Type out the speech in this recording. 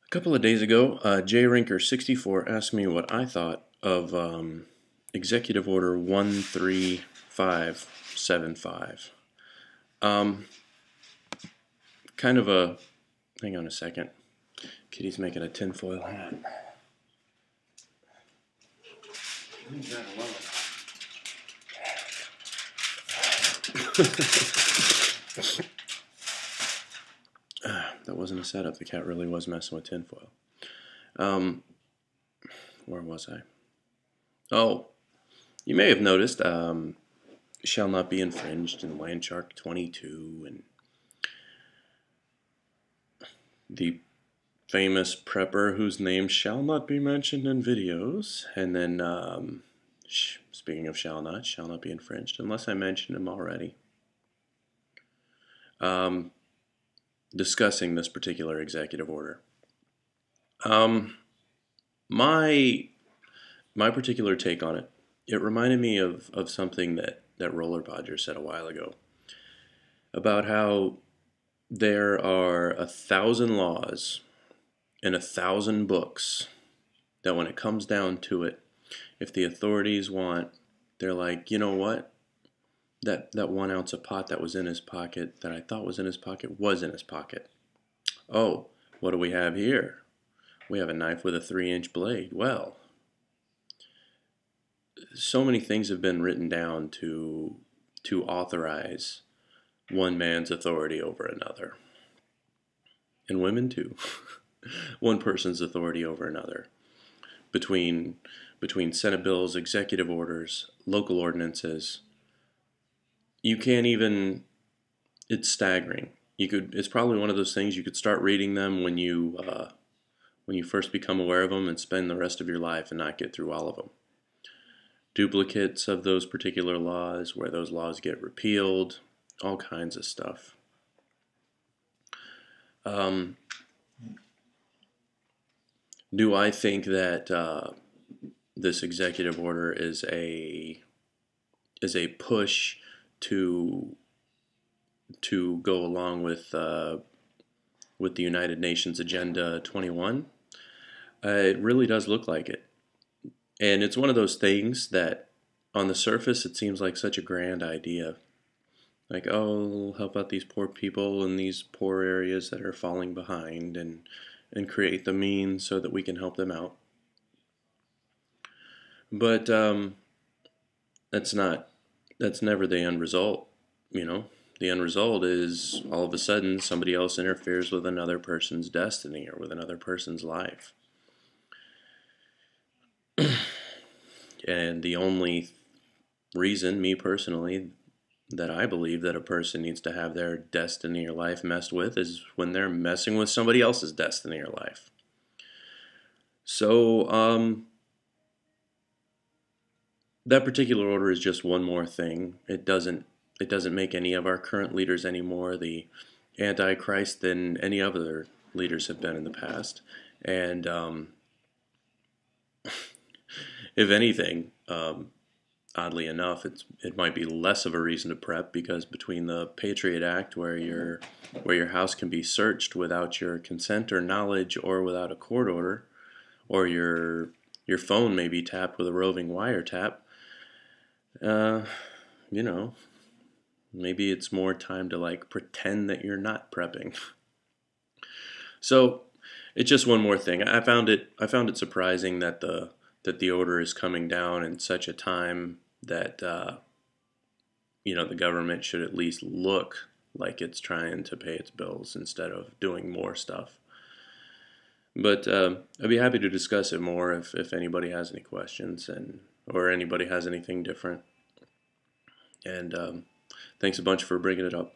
A couple of days ago, JRinker64 asked me what I thought of Executive Order 13575. Um, kind of a, hang on a second. Kitty's making a tinfoil hat. Leave that alone. That wasn't a setup. The cat really was messing with tinfoil. Where was I? Oh, you may have noticed shall not be infringed in Landshark 22 and the famous prepper whose name shall not be mentioned in videos, and then speaking of shall not be infringed unless I mentioned him already. Discussing this particular executive order. My particular take on it, it reminded me of something that Roller Podger said a while ago about how there are 1,000 laws and 1,000 books that when it comes down to it, if the authorities want, they're like, you know what? That 1 ounce of pot that was in his pocket, that I thought was in his pocket, was in his pocket. Oh, what do we have here? We have a knife with a 3-inch blade. Well, so many things have been written down to authorize one man's authority over another. And women too. One person's authority over another. Between Senate bills, executive orders, local ordinances, you can't even, it's staggering. It's probably one of those things you could start reading them when you first become aware of them and spend the rest of your life and not get through all of them. Duplicates of those particular laws, where those laws get repealed, all kinds of stuff. Do I think that this executive order is a push to go along with the United Nations Agenda 21? It really does look like it. And it's one of those things that on the surface it seems like such a grand idea. Like, oh, we'll help out these poor people in these poor areas that are falling behind and create the means so that we can help them out. But that's never the end result, you know? The end result is all of a sudden somebody else interferes with another person's destiny or with another person's life. And the only reason, me personally, that I believe that a person needs to have their destiny or life messed with is when they're messing with somebody else's destiny or life. So, that particular order is just one more thing. It doesn't make any of our current leaders any more the Antichrist than any other leaders have been in the past. And if anything, oddly enough, it might be less of a reason to prep, because between the Patriot Act, where your house can be searched without your consent or knowledge, or without a court order, or your phone may be tapped with a roving wiretap, you know, maybe it's more time to like pretend that you're not prepping. So it's just one more thing. I found it surprising that the order is coming down in such a time that the government should at least look like it's trying to pay its bills instead of doing more stuff. But I'd be happy to discuss it more if anybody has any questions or anybody has anything different. And thanks a bunch for bringing it up.